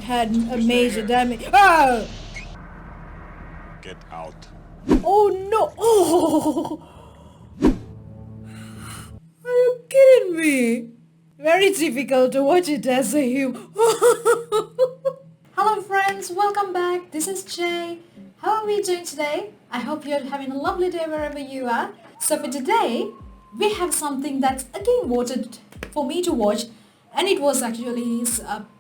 had a major damage. Oh! Get out. Oh no! Oh! Are you kidding me? Very difficult to watch it as a human. Hello friends, welcome back. This is Jay. How are we doing today? I hope you're having a lovely day wherever you are. So for today, we have something that's again voted for me to watch, and it was actually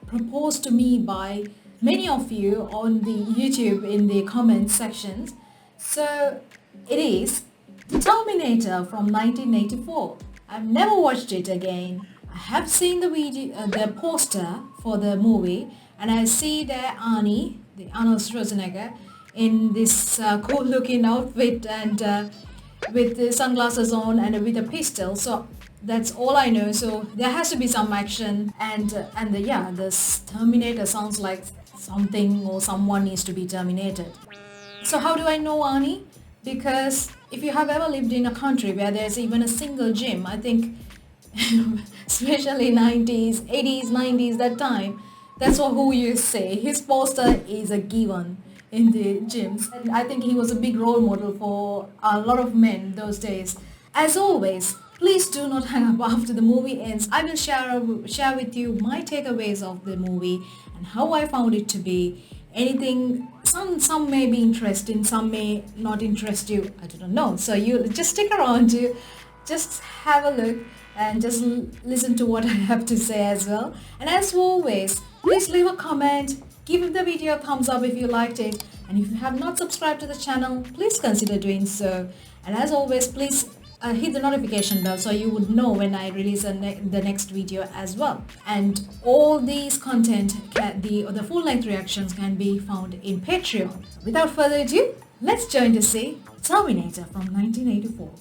proposed to me by many of you on the YouTube in the comment sections. So it is Terminator from 1984. I've never watched it again. I have seen the video, the poster for the movie, and I see there Arnie, the Arnold Schwarzenegger, in this cool looking outfit and with the sunglasses on and with a pistol. So that's all I know. So there has to be some action, and this Terminator sounds like something or someone needs to be terminated. So how do I know Arnie? Because if you have ever lived in a country where there's even a single gym, I think especially 90s, 80s, 90s, that time, that's what who you say. His poster is a given in the gyms. And I think he was a big role model for a lot of men those days. As always, please do not hang up after the movie ends. I will share with you my takeaways of the movie and how I found it to be. Anything, some may be interesting, some may not interest you, I don't know. So you just stick around to just have a look and just listen to what I have to say as well. And as always, please leave a comment, give the video a thumbs up if you liked it, and if you have not subscribed to the channel, please consider doing so. And as always, please hit the notification bell so you would know when I release the next video as well. And all these content, the full-length reactions can be found in Patreon. So without further ado, let's join to see Terminator from 1984.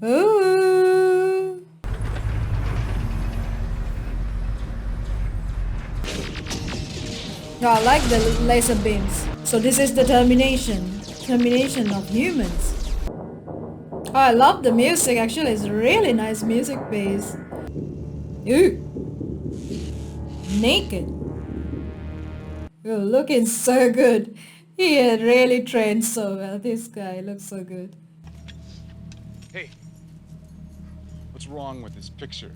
Ooh. I like the laser beams. So this is the termination of humans. Oh, I love the music. Actually, it's a really nice music piece. Ooh. Naked. You're looking so good. He had really trained so well. This guy looks so good. Hey, what's wrong with this picture?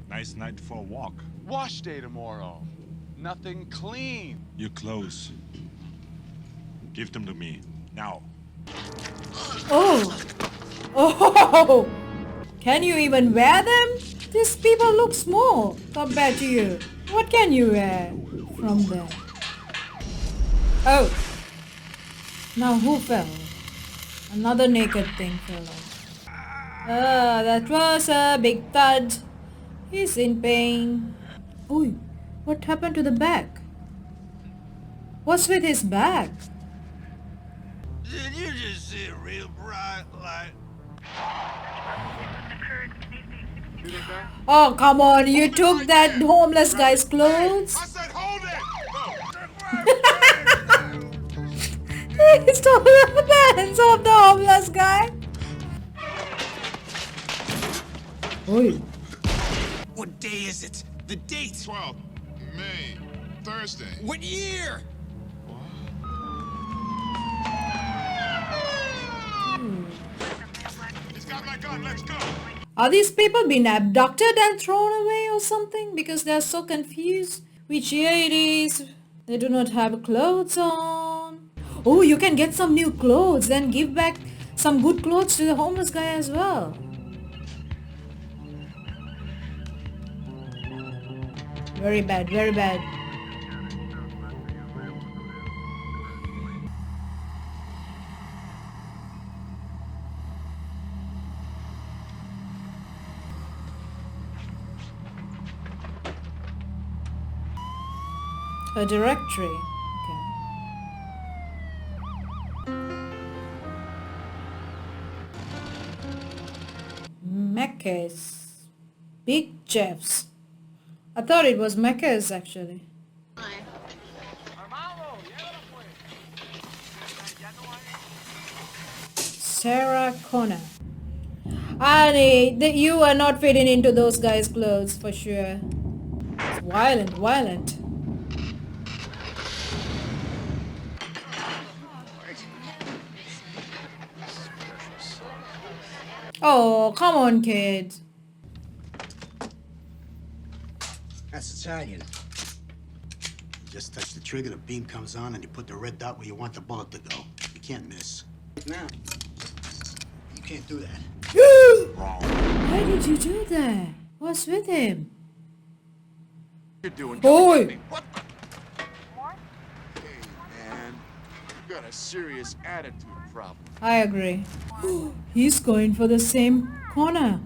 Nice night for a walk. Wash day tomorrow. Nothing clean. Your clothes. Give them to me, now. Oh! Oh! Can you even wear them? These people look small compared to you. What can you wear from them? Oh! Now who fell? Another naked thing fell off. Ah, that was a big thud. He's in pain. Oh, what happened to the back? What's with his back? Did you just see a real bright light? Oh, come on. You took that homeless guy's clothes? I said hold He stole the pants of the homeless guy. Oi. What day is it? The date? 12th, May, Thursday. What year? He's got my gun, let's go. Are these people being abducted and thrown away or something? Because they are so confused. Which year it is? They do not have clothes on. Oh, you can get some new clothes and give back some good clothes to the homeless guy as well. Very bad, very bad. A directory. Okay. Mechas. Big Jeffs. I thought it was Mechas actually. Sarah Connor. Annie, you are not fitting into those guys' clothes for sure. It's violent, violent. Oh, come on, kid. That's Italian. You just touch the trigger, the beam comes on, and you put the red dot where you want the bullet to go. You can't miss. Now, you can't do that. Why did you do that? What's with him? You're doing. Boy! What? Hey, man. You got a serious attitude problem. I agree. He's going for the same corner.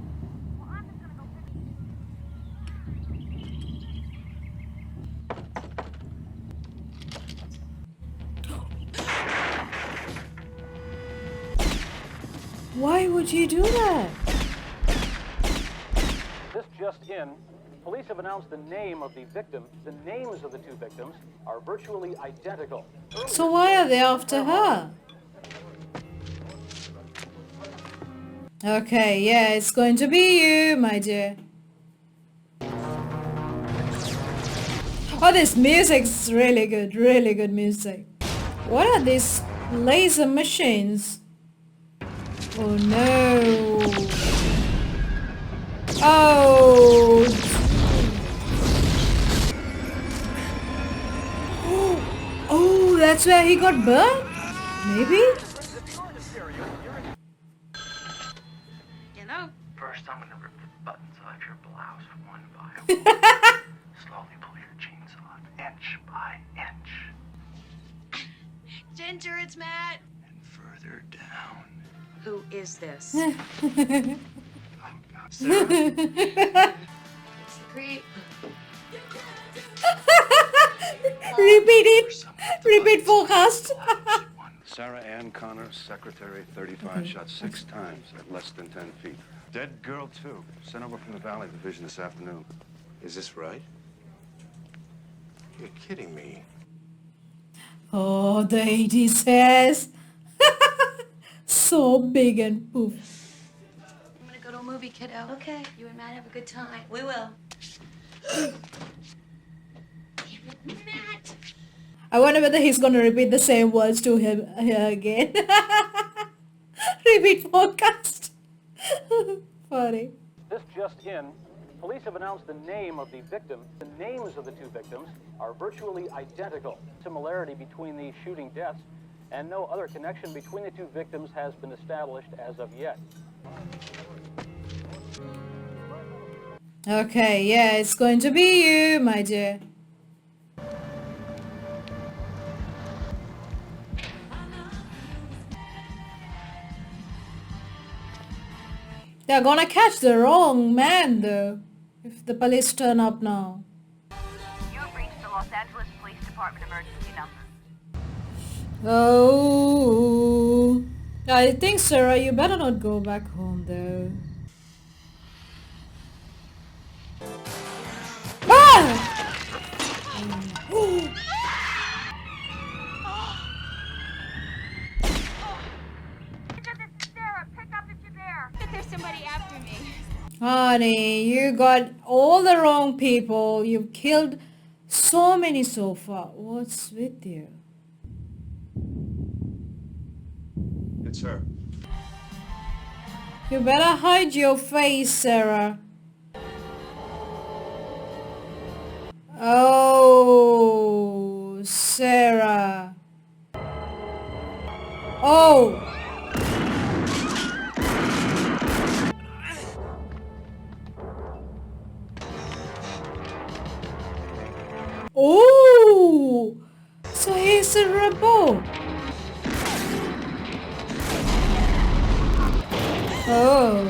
Why would you do that? This just in, police have announced the name of the victim. The names of the two victims are virtually identical. So why are they after her? Okay, yeah, it's going to be you, my dear. Oh, this music's really good music. What are these laser machines? Oh no. Oh. Oh, that's where he got burned? Maybe? First, I'm gonna rip the buttons off your blouse one by one. Slowly pull your jeans off, inch by inch. Ginger, it's Matt. And further down. Who is this? Oh, God. Sarah? It's the creep. Repeat it. Repeat forecast. Sarah Ann Connor, secretary, 35, shot 6 times at less than 10 feet. Dead girl, too. Sent over from the Valley Division this afternoon. Is this right? You're kidding me. Oh, the 80s hairs. So big and poof. I'm gonna go to a movie, kiddo. Okay. You and Matt have a good time. We will. Matt! I wonder whether he's gonna repeat the same words to him here again. Repeat forecast. Funny. This just in, police have announced the name of the victim. The names of the two victims are virtually identical. Similarity between the shooting deaths and no other connection between the two victims has been established as of yet. Okay, yeah, it's going to be you, my dear. They're gonna catch the wrong man, though, if the police turn up now. You have reached the Los Angeles Police Department emergency number. Oh, I think, Sarah, you better not go back home, though. Ah! Sarah, pick up if you're there. There's somebody after me. Honey, you got all the wrong people. You've killed so many so far. What's with you? It's her. You better hide your face, Sarah. Oh, Sarah. Oh. Oh. So he's a rebel. Oh.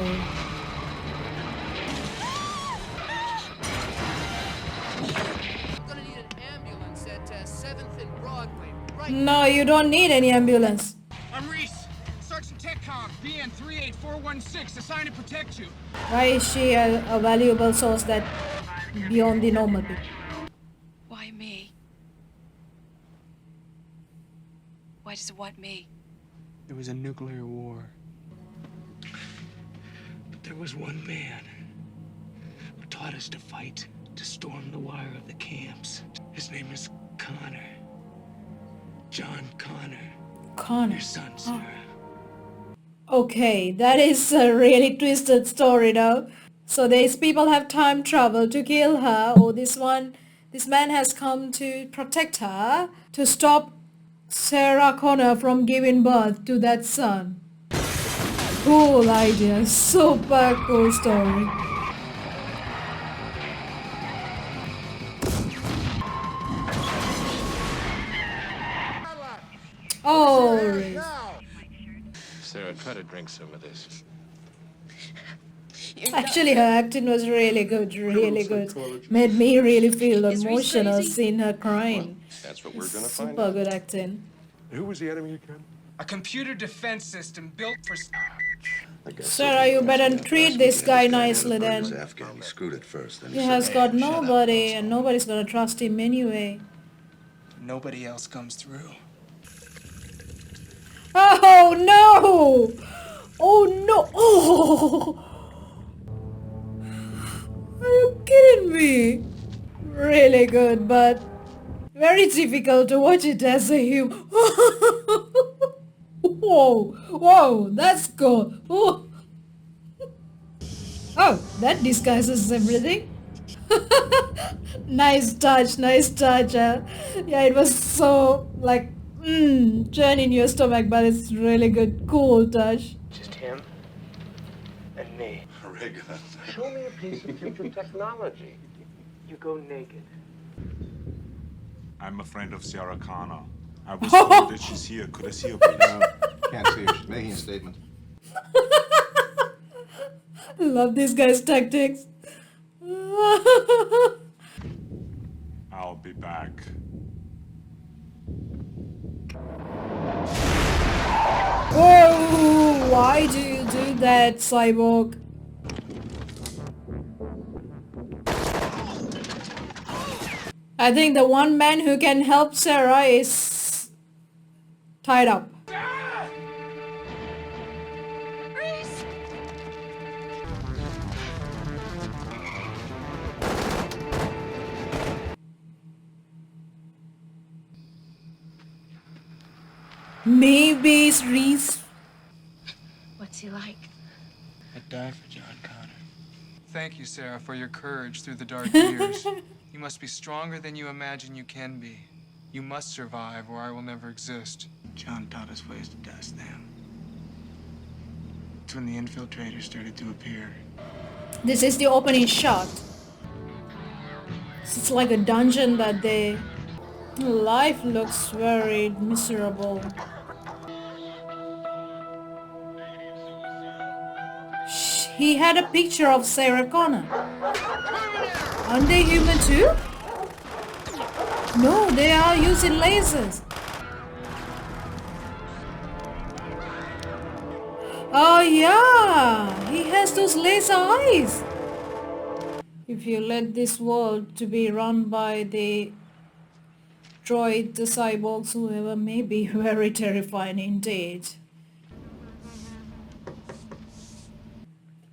Gonna need an ambulance at 7th and Broadway. Right. No, you don't need any ambulance. I'm Reese. Sergeant TechCom, BN 38416, assigned to protect you. Why is she a valuable source that beyond the normal people? Why me? Why does it want me? There was a nuclear war. There was one man who taught us to fight, to storm the wire of the camps. His name is Connor. John Connor. Connor. Your son, Sarah. Okay, that is a really twisted story now. So these people have time travel to kill her, or this man has come to protect her, to stop Sarah Connor from giving birth to that son. Cool idea, super cool story. Oh, Reese. Sarah, try to drink some of this. Actually, her acting was really good, really good. Made me really feel emotional seeing her crying. That's what we're gonna find Super out. good acting. Who was the enemy again? A computer defense system built for... Sarah, you better treat this guy nicely then. Afghan. He screwed it first. Then He has got nobody, and nobody's gonna trust him anyway. Nobody else comes through. Oh no! Oh no! Oh! Are you kidding me? Really good, but very difficult to watch it as a human. Whoa! Whoa! That's cool! Oh, that disguises everything. Nice touch, nice touch. Yeah, it was so like churn in your stomach, but it's really good, cool touch. Just him and me. Show me a piece of future technology. You go naked. I'm a friend of Sarah Connor. I was told that she's here. Could I see her, please? Can't see her. She's making a statement. Love this guy's tactics. I'll be back. Whoa! Why do you do that, Cyborg? I think the one man who can help Sarah is tied up. Maybe it's Reese. What's he like? I'd die for John Connor. Thank you, Sarah, for your courage through the dark years. You must be stronger than you imagine you can be. You must survive, or I will never exist. John taught us ways to dust them. It's when the infiltrators started to appear. This is the opening shot. It's like a dungeon that they... Life looks very miserable. He had a picture of Sarah Connor. Aren't they human too? No, they are using lasers. Oh yeah, he has those laser eyes. If you let this world to be run by the droid, the cyborgs, whoever, may be very terrifying indeed.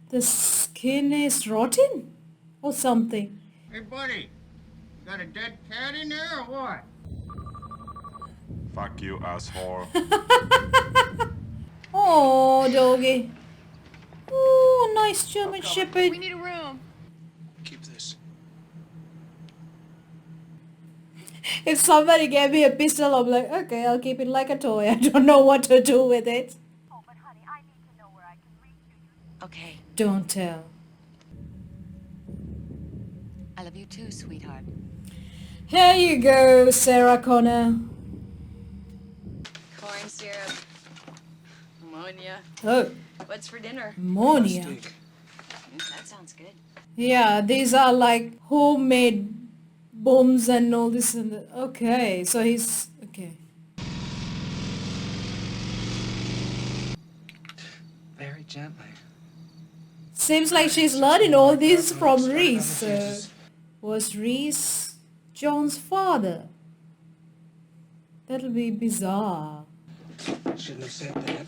The skin is rotten or something. Hey, buddy. Got a dead cat in there or what? Fuck you, asshole. Oh, doggy. Oh, nice German Shepherd. We need a room. Keep this. If somebody gave me a pistol, I'm like, okay, I'll keep it like a toy. I don't know what to do with it. Oh, but honey, I need to know where I can reach you. Okay. Don't tell. I love you too, sweetheart. Here you go, Sarah Connor. Corn syrup. Ammonia. Oh, What's for dinner? ammonia. That sounds good. Yeah, these are like homemade bombs and all this and that. Okay, so he's... Okay. Very gently. Seems like she's learning all this from Reese. Was Reese John's father? That'll be bizarre. Shouldn't have said that.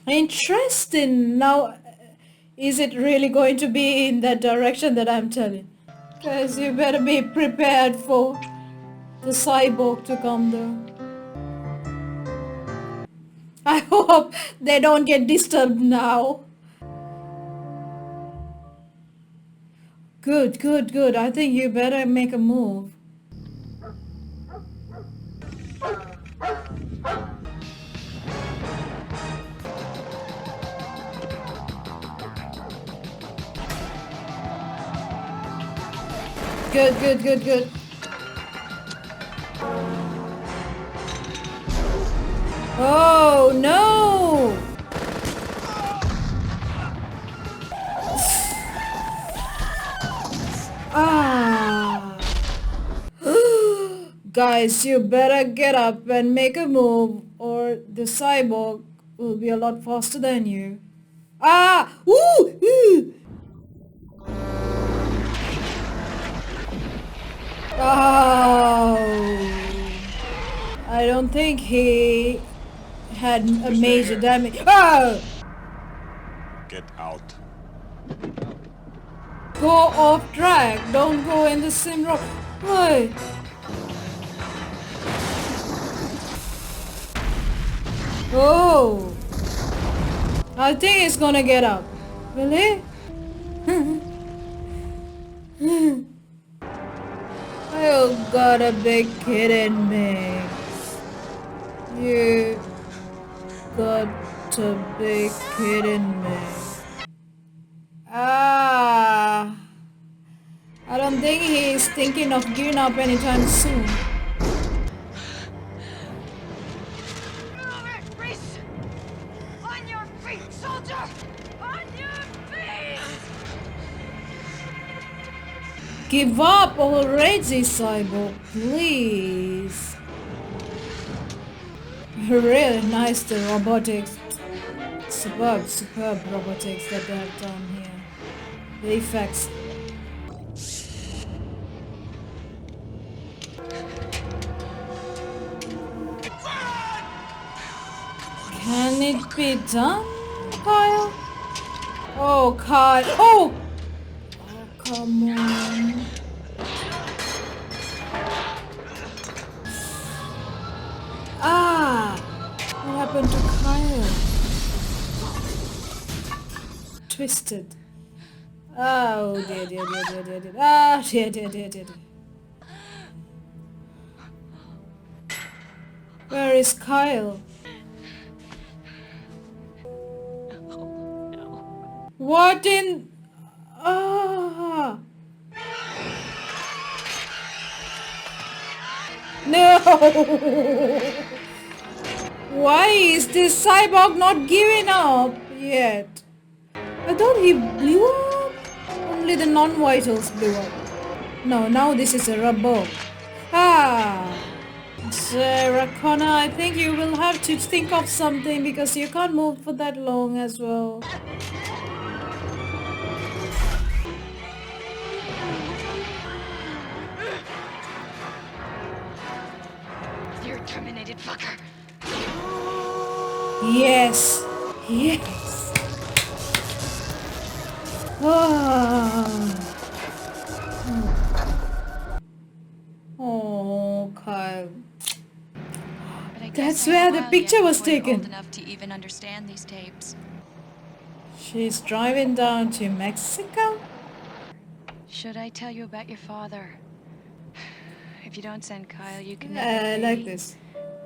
Interesting. Now, is it really going to be in that direction that I'm telling? Guys, you better be prepared for the cyborg to come though. I hope they don't get disturbed now. Good, good, good. I think you better make a move. Good, good, good, good. Oh no! Ah! Guys, you better get up and make a move or the cyborg will be a lot faster than you. Ah! Woo! Ooh! Oh! I don't think he had a major damage. Oh! Get out. Go off track. Don't go in the same road. Why? Oh! I think he's gonna get up. Really? You gotta be kidding me. You got to be kidding me. Ah, I don't think he's thinking of giving up anytime soon. Reese! On your feet, soldier! On your feet! Give up already, Cyborg, please. Really nice, the robotics. Superb, superb robotics that they have done here. The effects. Can it be done, Kyle? Oh, Kyle. Oh! Oh, come on. Ah! What happened to Kyle? Twisted. Oh, dear, dear, dear, dear, dear, dear. Ah, dear, dear, dear, dear, dear. Where is Kyle? What in... Ah! No! Why is this cyborg not giving up yet? I thought he blew up. Only the non-vitals blew up. No, now this is a robot. Ah! Sarah Connor, I think you will have to think of something because you can't move for that long as well. You're a terminated fucker. Yes. Yes. Oh, oh Kyle. That's where the picture was taken. Old enough to even understand these tapes. She's driving down to Mexico? Should I tell you about your father? If you don't send Kyle, you can I never like be. this.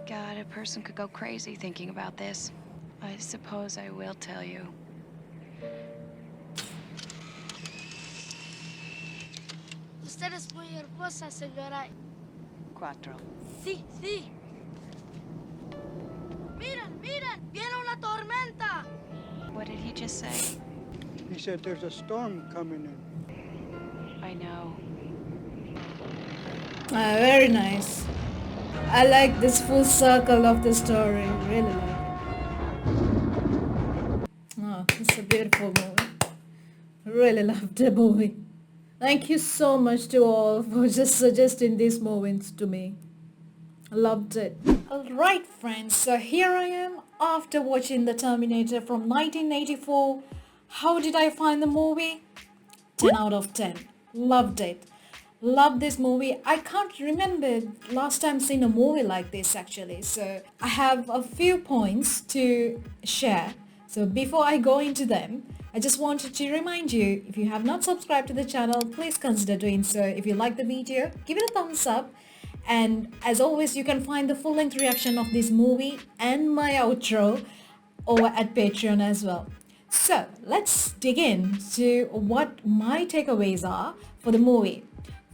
God, a person could go crazy thinking about this. I suppose I will tell you. Usted es muy hermosa, señora. Cuatro. Sí, sí. Miren, miren, viene una tormenta. What did he just say? He said there's a storm coming in. I know. Very nice. I like this full circle of the story. Really like it. Oh, it's a beautiful movie. Really loved the movie. Thank you so much to all for just suggesting these moments to me. I loved it. Alright friends, so here I am after watching the Terminator from 1984, how did I find the movie? 10 out of 10. Loved it. Love this movie. I can't remember last time seeing a movie like this actually. So I have a few points to share. So before I go into them, I just wanted to remind you, if you have not subscribed to the channel, please consider doing so. If you like the video, give it a thumbs up. And as always, you can find the full-length reaction of this movie and my outro over at Patreon as well. So let's dig in to what my takeaways are for the movie.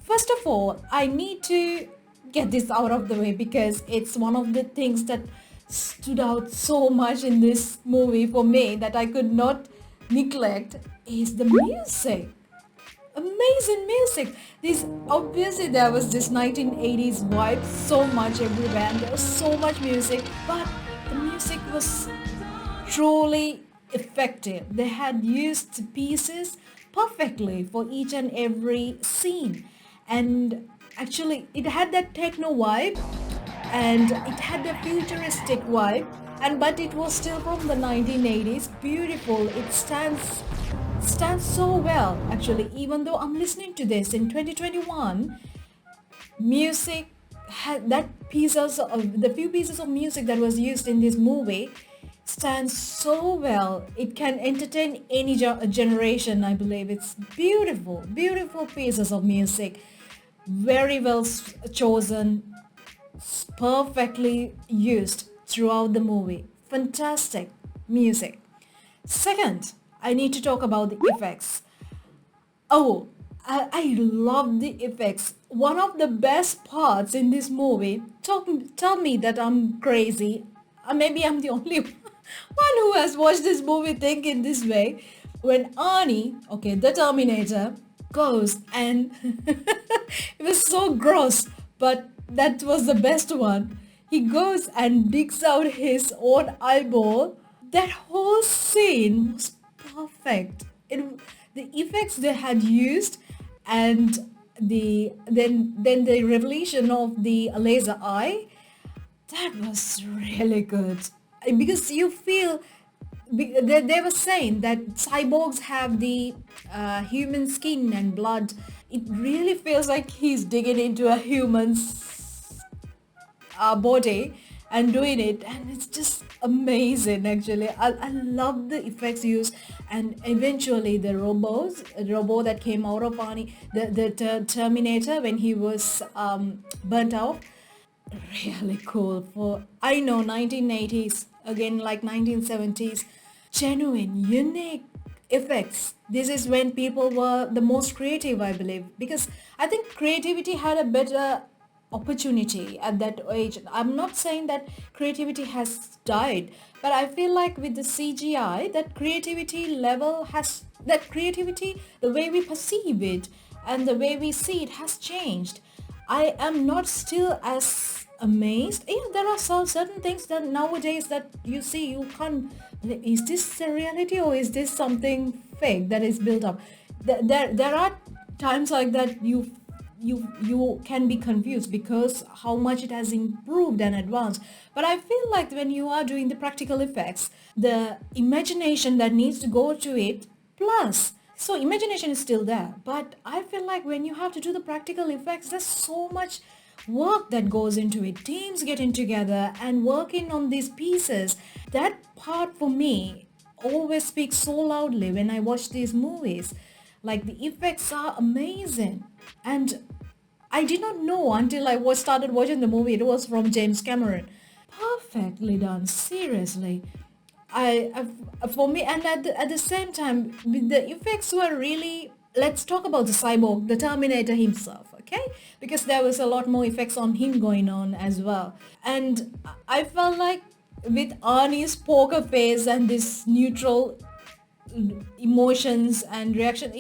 First of all, I need to get this out of the way because it's one of the things that stood out so much in this movie for me that I could not neglect is the music. Amazing music. This obviously there was this 1980s vibe so much everywhere and there was so much music, but the music was truly effective. They had used pieces perfectly for each and every scene, and actually it had that techno vibe and it had the futuristic vibe, and but it was still from the 1980s. Beautiful. It stands so well actually. Even though I'm listening to this in 2021, music had that the few pieces of music that was used in this movie stands so well. It can entertain any generation, I believe. It's beautiful pieces of music, very well chosen, perfectly used throughout the movie. Fantastic music. Second, I need to talk about the effects. Oh, I love the effects. One of the best parts in this movie, tell me that I'm crazy. Maybe I'm the only one who has watched this movie thinking this way. When Arnie, okay, the Terminator, goes and it was so gross, but that was the best one. He goes and digs out his own eyeball. That whole scene was perfect. The effects they had used and then the revelation of the laser eye, that was really good. Because you feel, they were saying that cyborgs have the human skin and blood. It really feels like he's digging into a human's body and doing it, and it's just amazing actually. I love the effects used, and eventually the robot that came out of Arnie, the Terminator, when he was burnt out, really cool. For I know 1980s, again like 1970s, genuine unique effects. This is when people were the most creative, I believe, because I think creativity had a better opportunity at that age. I'm not saying that creativity has died, but I feel like with the CGI, that creativity, the way we perceive it and the way we see it has changed. I am not still as amazed. Yeah, there are some certain things that nowadays that you see, you can't, is this a reality or is this something fake that is built up? There are times like that you can be confused because how much it has improved and advanced. But I feel like when you are doing the practical effects, the imagination that needs to go to it, plus, so imagination is still there, but I feel like when you have to do the practical effects, there's so much work that goes into it. Teams getting together and working on these pieces. That part for me always speaks so loudly when I watch these movies. Like, the effects are amazing, and I did not know until I started watching the movie it was from James Cameron. Perfectly done, seriously. For me, and at the same time, the effects were really, let's talk about the cyborg, the Terminator himself, okay? Because there was a lot more effects on him going on as well. And I felt like with Arnie's poker face and this neutral emotions and reaction,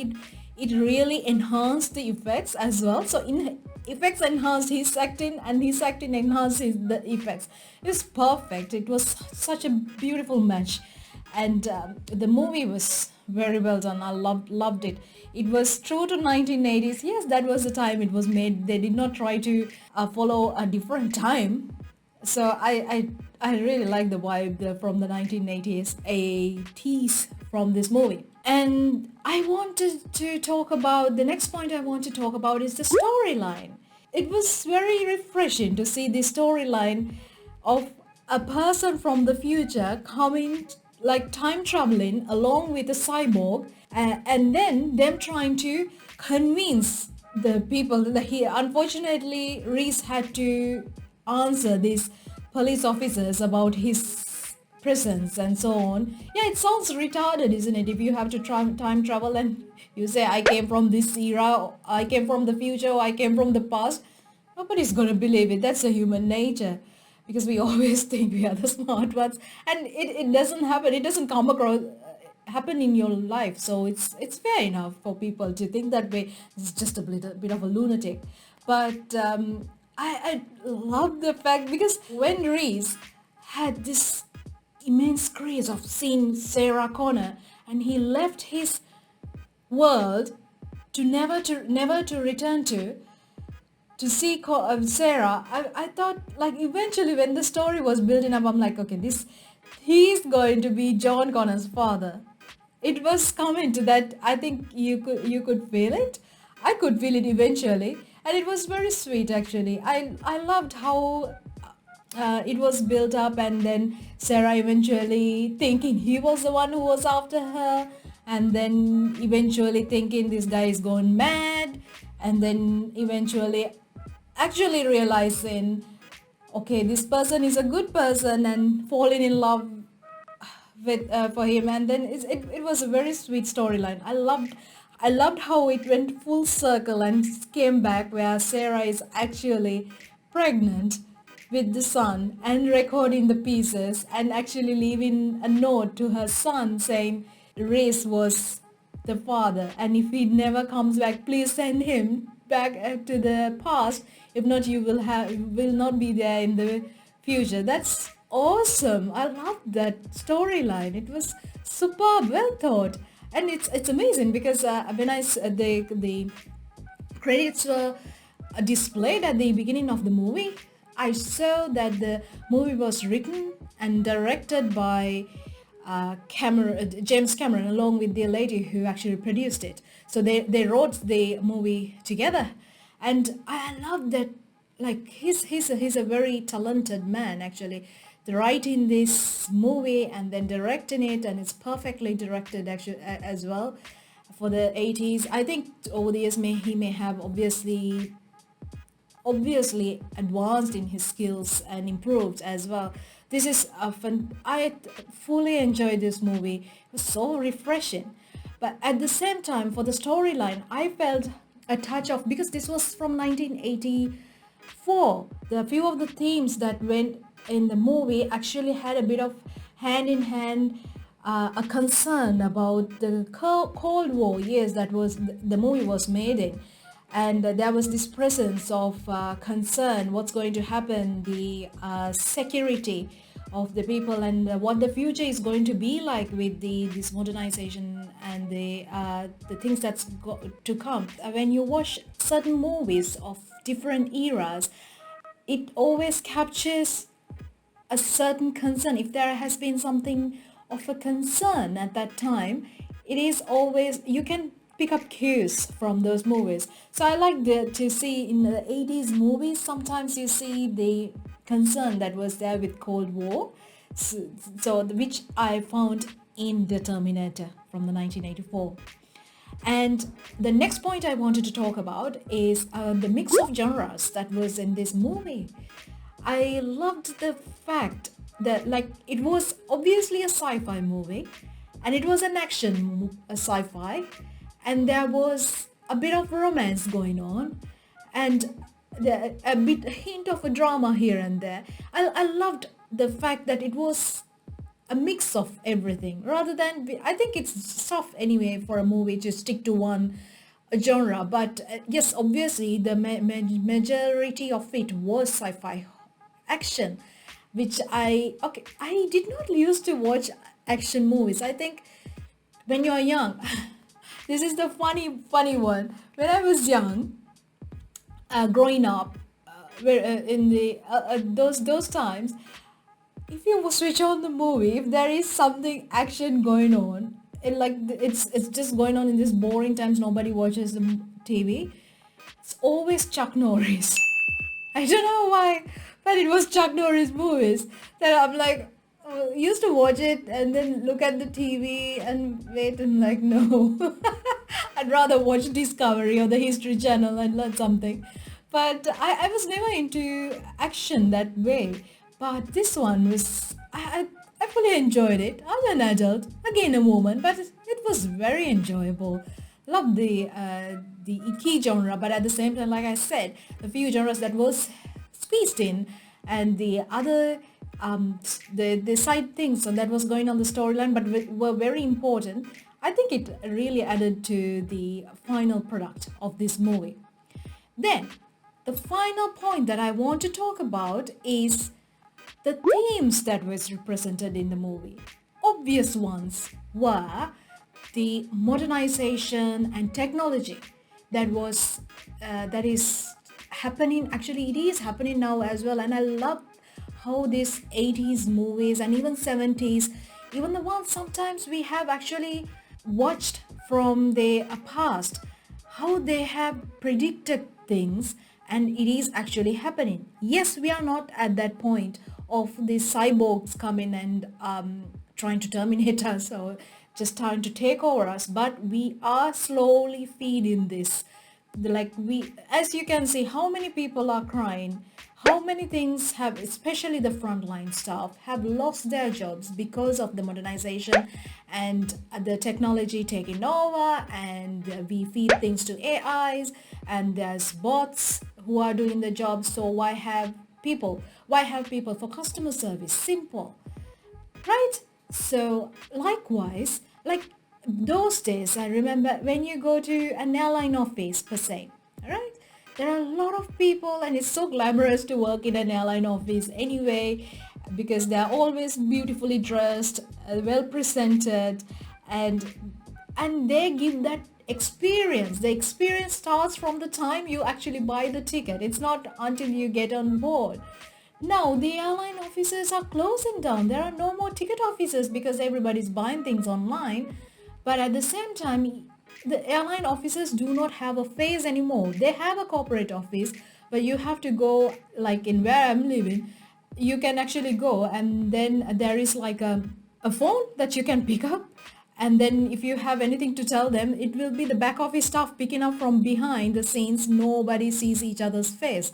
it really enhanced the effects as well. So effects enhanced his acting and his acting enhanced the effects. It was perfect. It was such a beautiful match, and the movie was very well done. I loved it. It was true to 1980s. Yes, that was the time it was made. They did not try to follow a different time. So I I really like the vibe from the 1980s, 80s from this movie. And I wanted to talk about, the next point I want to talk about is the storyline. It was very refreshing to see the storyline of a person from the future coming, like time traveling along with a cyborg, and then them trying to convince the people that he, unfortunately Reese had to answer these police officers about his presence and so on. Yeah, it sounds retarded, isn't it? If you have to time travel and you say, I came from this era, I came from the future, or I came from the past, nobody's gonna believe it. That's a human nature, because we always think we are the smart ones, and it doesn't happen. It doesn't come across happen in your life, so it's fair enough for people to think that way. It's just a bit of a lunatic. But I love the fact, because when Reese had this immense craze of seeing Sarah Connor, and he left his world to never to return to see Sarah, I thought, like, eventually when the story was building up, I'm like, okay, he's going to be John Connor's father. It was coming to that. I think you could feel it. I could feel it eventually, and it was very sweet actually. I loved how it was built up, and then Sarah eventually thinking he was the one who was after her, and then eventually thinking this guy is gone mad, and then eventually actually realizing, okay, this person is a good person, and falling in love with for him. And then it was a very sweet storyline. I loved how it went full circle and came back where Sarah is actually pregnant with the son and recording the pieces and actually leaving a note to her son saying Reese was the father, and if he never comes back, please send him back to the past. If not, you will not be there in the future. That's awesome. I love that storyline. It was superb, well thought, and it's amazing because when the credits were displayed at the beginning of the movie, I saw that the movie was written and directed by James Cameron, along with the lady who actually produced it. So they wrote the movie together, and I love that. Like he's a very talented man actually, writing this movie and then directing it, and it's perfectly directed actually as well for the 80s. I think over the years he may have obviously advanced in his skills and improved as well. This is a fun. I fully enjoyed this movie. It was so refreshing, but at the same time, for the storyline, I felt a touch of, because this was from 1984. The few of the themes that went in the movie actually had a bit of hand in hand a concern about the Cold War years that was the movie was made in. And there was this presence of concern, what's going to happen, the security of the people, and what the future is going to be like with this modernization and the things that's to come. When you watch certain movies of different eras, it always captures a certain concern. If there has been something of a concern at that time, it is always, you can pick up cues from those movies. So I like to see in the 80s movies, sometimes you see the concern that was there with Cold War, so which I found in the Terminator from the 1984. And the next point I wanted to talk about is the mix of genres that was in this movie. I loved the fact that, like, it was obviously a sci-fi movie, and it was an action sci-fi, and there was a bit of romance going on, and a hint of a drama here and there. I loved the fact that it was a mix of everything, rather than, I think it's tough anyway for a movie to stick to one genre, but yes, obviously the majority of it was sci-fi action, which I did not used to watch action movies. I think when you're young, this is the funny one. When I was young, growing up, where in the those times, if you switch on the movie, if there is something action going on, it's just going on in these boring times, nobody watches the TV, it's always Chuck Norris. I don't know why, but it was Chuck Norris movies that I'm like, used to watch it and then look at the TV and wait and like, no. I'd rather watch Discovery or the History Channel and learn something. But I was never into action that way. But this one was, I fully enjoyed it. I'm an adult, again a woman, but it was very enjoyable. Love the key genre, but at the same time, like I said, the few genres that was squeezed in and the other the side things that was going on the storyline but were very important. I think it really added to the final product of this movie. Then the final point that I want to talk about is the themes that was represented in the movie. Obvious ones were the modernization and technology that is happening. Actually, it is happening now as well, and I love how these 80s movies and even 70s, even the ones sometimes we have actually watched from the past, how they have predicted things and it is actually happening. Yes, we are not at that point of the cyborgs coming and trying to terminate us or just trying to take over us, but we are slowly feeding this. As you can see, how many people are crying, how many things have, especially the frontline staff, have lost their jobs because of the modernization and the technology taking over, and we feed things to AIs and there's bots who are doing the job. So why have people for customer service? Simple, right? So likewise, like those days, I remember when you go to an airline office per se, right? There are a lot of people and it's so glamorous to work in an airline office anyway, because they're always beautifully dressed, well presented, and they give that experience. The experience starts from the time you actually buy the ticket. It's not until you get on board. Now the airline offices are closing down. There are no more ticket offices because everybody's buying things online. But at the same time, the airline offices do not have a face anymore. They have a corporate office, but you have to go, like in where I'm living, you can actually go and then there is like a phone that you can pick up, and then if you have anything to tell them, it will be the back office staff picking up from behind the scenes. Nobody sees each other's face.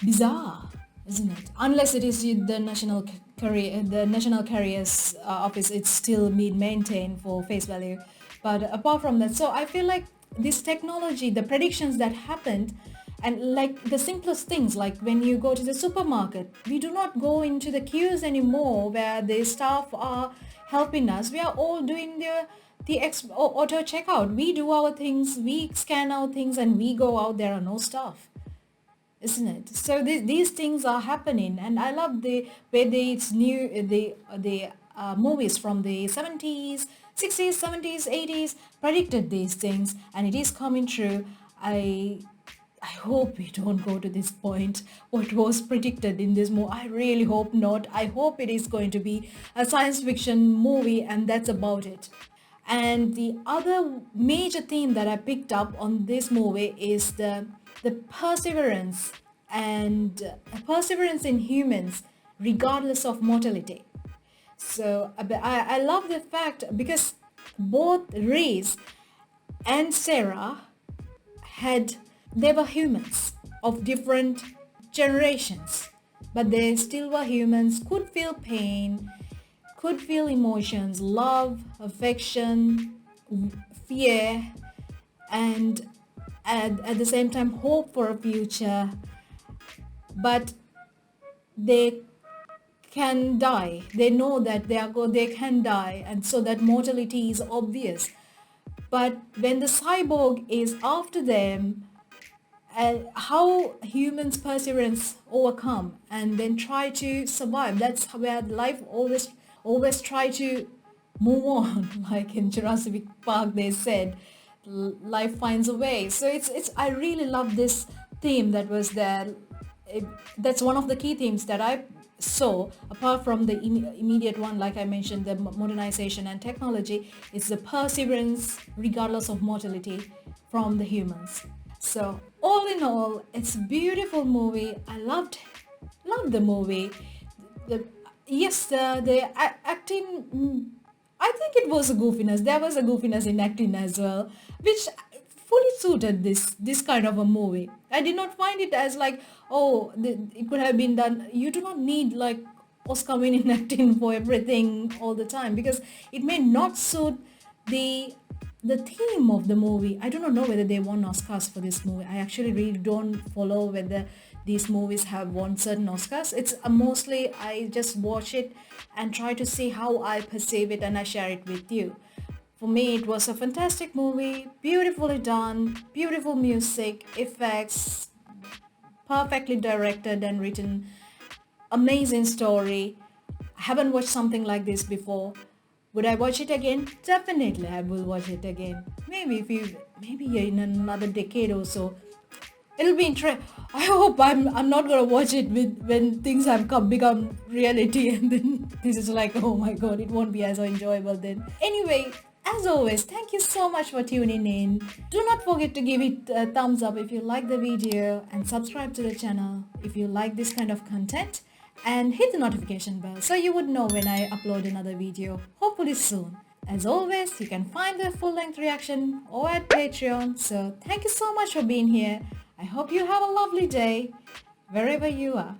Bizarre, isn't it? Unless it is the national carrier's office, it's still being maintained for face value. But apart from that, so I feel like this technology, the predictions that happened, and like the simplest things, like when you go to the supermarket, we do not go into the queues anymore where the staff are helping us. We are all doing the auto checkout. We do our things, we scan our things, and we go out. There are no staff, isn't it? So these things are happening, and I love the way the movies from the 70s, 60s, 70s, 80s predicted these things, and it is coming true. I hope we don't go to this point, what was predicted in this movie. I really hope not. I hope it is going to be a science fiction movie and that's about it. And the other major theme that I picked up on this movie is the perseverance and perseverance in humans regardless of mortality. So I love the fact because both Reese and Sarah they were humans of different generations, but they still were humans, could feel pain, could feel emotions, love, affection, fear, and at the same time hope for a future. But they can die. They know that they can die, and so that mortality is obvious. But when the cyborg is after them, how humans perseverance overcome and then try to survive. That's where life always try to move on. Like in Jurassic Park, they said, life finds a way. So it's I really love this theme that was there. That's one of the key themes that I saw, apart from the immediate one, like I mentioned, the modernization and technology, is the perseverance regardless of mortality from the humans. So all in all, it's a beautiful movie. I loved the movie. The acting, I think it was a goofiness. There was a goofiness in acting as well, which fully suited this kind of a movie. I did not find it as like, oh, it could have been done. You do not need like Oscar winning acting for everything all the time, because it may not suit the theme of the movie. I do not know whether they won Oscars for this movie. I actually really don't follow whether these movies have won certain Oscars. It's mostly I just watch it and try to see how I perceive it, and I share it with you. For me, it was a fantastic movie, beautifully done, beautiful music, effects, perfectly directed and written, amazing story. I haven't watched something like this before. Would I watch it again? Definitely I will watch it again. Maybe in another decade or so. It'll be interesting. I hope I'm not gonna watch it when things have become reality, and then this is like, oh my god, it won't be as enjoyable then. Anyway, as always, thank you so much for tuning in. Do not forget to give it a thumbs up if you like the video, and subscribe to the channel if you like this kind of content, and hit the notification bell so you would know when I upload another video, hopefully soon. As always, you can find the full-length reaction or at Patreon. So thank you so much for being here. I hope you have a lovely day wherever you are.